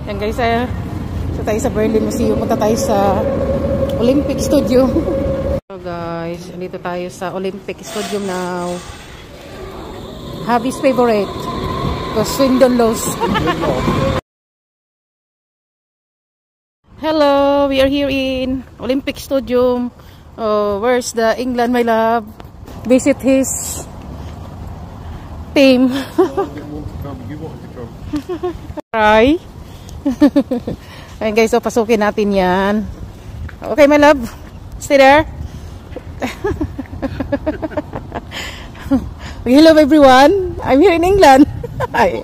Yan guys, so tayo sa Berlin Museum. Punta tayo sa Olympic Stadium. So guys, dito tayo sa Olympic Stadium now. Javi's favorite. Because Swindon lost. Hello, we are here in Olympic Stadium. Oh, where's the England, my love? Visit his team. Try. Ayan guys, so pasukin natin yan. Okay, my love. Stay there. Hello everyone. I'm here in England. Hi.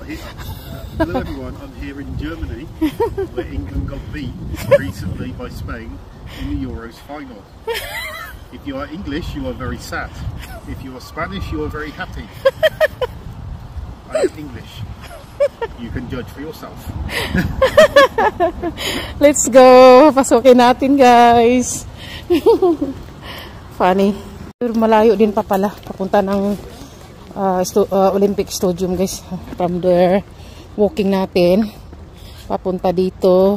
Hello everyone. I'm here in Germany, where England got beat recently by Spain in the Euros final. If you are English, you are very sad. If you are Spanish, you are very happy. I am English. You can judge for yourself. Let's go. Pasukin natin, guys. Funny. Malayo din pa pala. Papunta ng Olympic Stadium, guys. From there, walking natin. Papunta dito.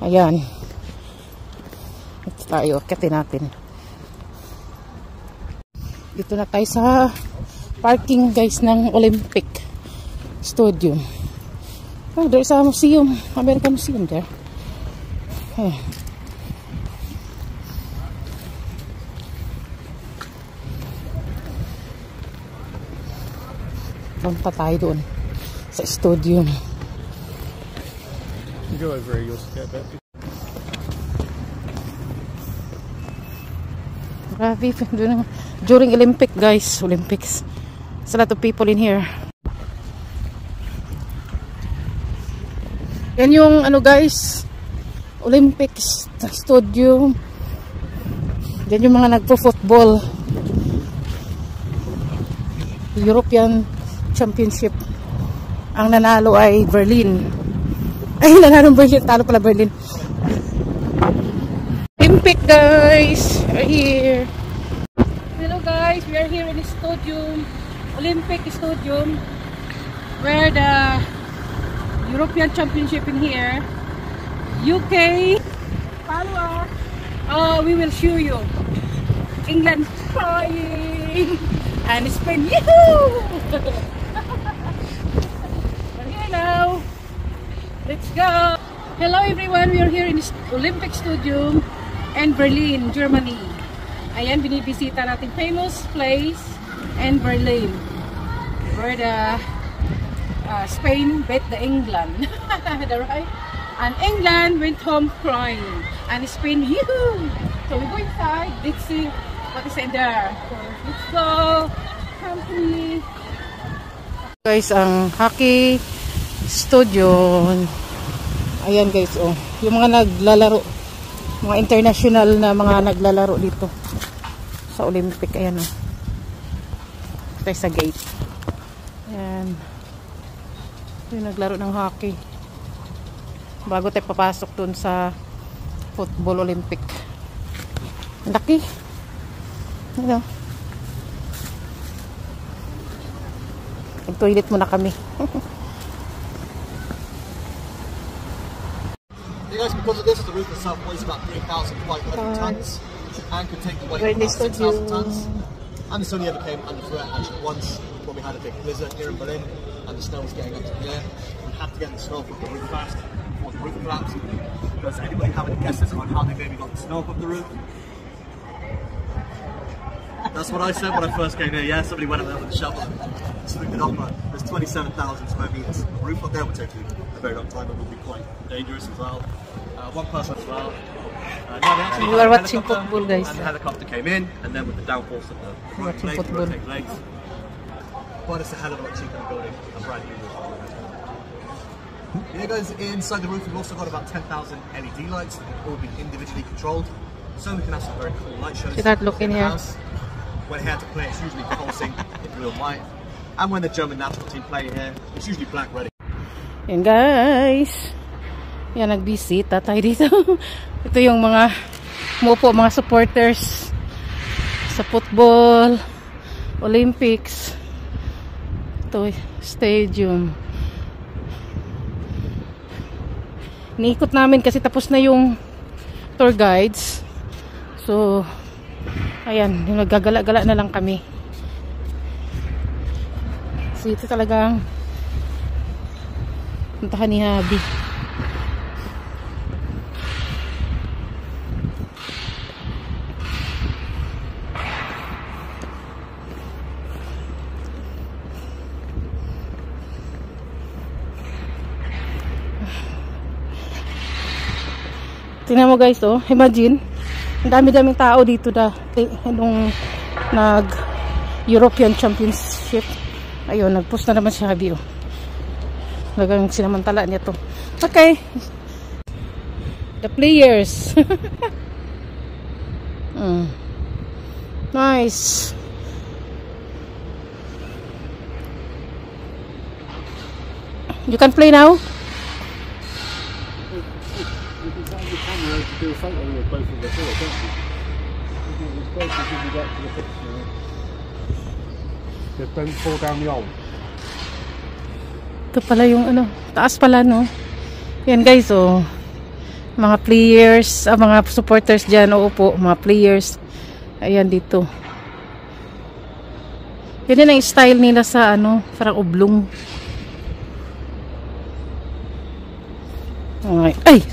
Ayan. Ito tayo. Akitin natin. Dito na tayo sa parking, guys, ng Olympic Stadium. Oh, there's a museum, American Museum there. Oh. Punta tayo doon sa stadium. You go over here, you'll get that. Grabe, during Olympic, guys, Olympics. There's a lot of people in here. Yan yung ano guys, Olympic Stadium. Yan yung mga nagpo-football. European Championship. Ang nanalo ay Berlin. Ay, nanalo Berlin. Talo pala Berlin. Olympic guys are here. Hello guys, we are here in the stadium, Olympic Stadium, where the European Championship in here. UK, follow us. We will show you. England trying and Spain. Yahoo! We're here now. Let's go. Hello everyone. We are here in the Olympic Stadium in Berlin, Germany. Ayan, binibisita natin famous place in Berlin, where the Spain beat the England. Right? And England went home crying. And Spain, yoo-hoo! So we go inside, let's see what is in there. So let's go. Come to me. Guys, ang hockey stadium. Ayan guys, oh. Yung mga naglalaro, mga international na mga naglalaro dito sa Olympic. Ayan, oh. Tayo sa gate. Ayan. Yung naglaro ng hockey bago tayo papasok dun sa football Olympic. Ang laki. Ano? Nag-toilet muna kami. Guys, because of this, the roof itself weighs about 3,500 tons and could take the weight of about 6,000 tons. And this only ever came under threat actually once when we had a big blizzard here in Berlin and the snow was getting up to here. We had to get the snow up the roof fast before the roof collapsed. Does anybody have any guesses on how they maybe got the snow up the roof? That's what I said when I first came here. Yeah, somebody went up there with a shovel and scooped it up. There's 27,000 square meters. The roof up there would take a very long time. It would be quite dangerous as well. One person as well. You are watching football, guys. And the helicopter came in, and then with the downforce of the rotate legs. But it's a hell of a lot cheaper than building a brand new roof. Here goes inside the roof. We've also got about 10,000 LED lights that can all be individually controlled, so we can have some very cool light shows. See that look in here? When here to play, it's usually pulsing in blue and white, and when the German national team play here, it's usually black ready. Yan guys. Yan, nagbisita tayo dito. Ito yung mga umupo, mga supporters sa football Olympics. Ito, stadium. Niikot namin kasi tapos na yung tour guides. So, ayan, yung naggagala-gala na lang kami. So, ito talagang puntahan ni Habi. Tingnan mo guys, oh, imagine, ang dami-daming tao dito nung nag-European Championship. Ayun, nag-post na naman si Habi, oh. Talagang sinamantala niya to. Okay. The players. Nice. You can play now? Do a photo of both of the four, don't you? It's supposed to give you that to the picture. Just don't fall down the hole. Ito pala yung ano, taas pala, no? Yan guys, oh. Mga players, mga supporters dyan, oo po, mga players. Ayan dito. Yan ang style nila sa ano, parang oblong. Ay!